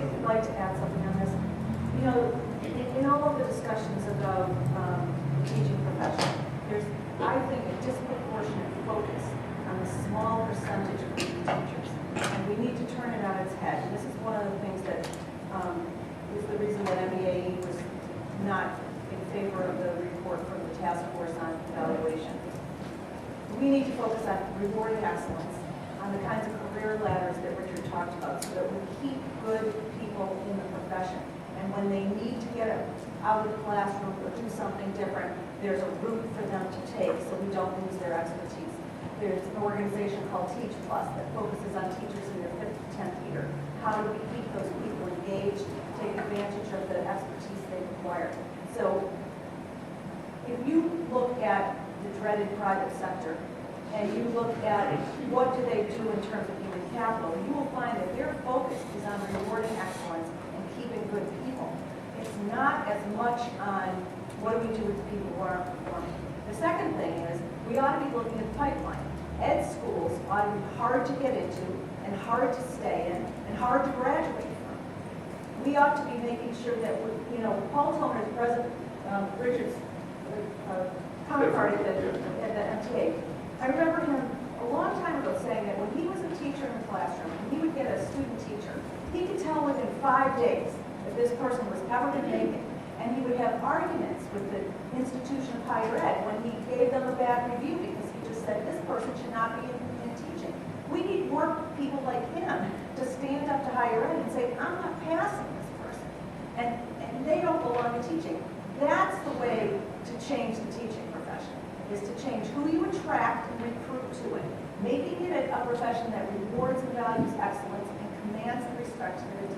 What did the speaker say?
would like to add something on this. You know, in all of the discussions about the teaching profession, there's, I think, a disproportionate focus on the small percentage of teachers. And we need to turn it on its head. And this is one of the things that is the reason that MBAE was not in favor of the report from the task force on evaluation. We need to focus on rewarding excellence, on the kinds of career ladders that Richard talked about, so that we keep good people in the profession. And when they need to get out of the classroom or do something different, there's a route for them to take so we don't lose their expertise. There's an organization called Teach Plus that focuses on teachers in their 5th to 10th year. How do we keep those people engaged, take advantage of the expertise they require? So if you look at the dreaded private sector and you look at what do they do in terms of human capital, you will find that their focus is on rewarding excellence and keeping good people. It's not as much on what do we do with the people who aren't performing. The second thing is we ought to be looking at the pipeline. Ed schools ought to be hard to get into and hard to stay in and hard to graduate from. We ought to be making sure that, Paul Toner, President Richard's counterpart at the MTA, I remember him a long time ago saying that when he was a teacher in the classroom, and he would get a student teacher, he could tell within 5 days if this person was ever going to make it. And he would have arguments with the institution of higher ed when he gave them a bad review because he just said this person should not be in teaching. We need more people like him to stand up to higher ed and say, I'm not passing this person. And they don't belong in teaching. That's the way to change the teaching profession, is to change who you attract and recruit to it, making it a profession that rewards and values excellence and commands the respect that it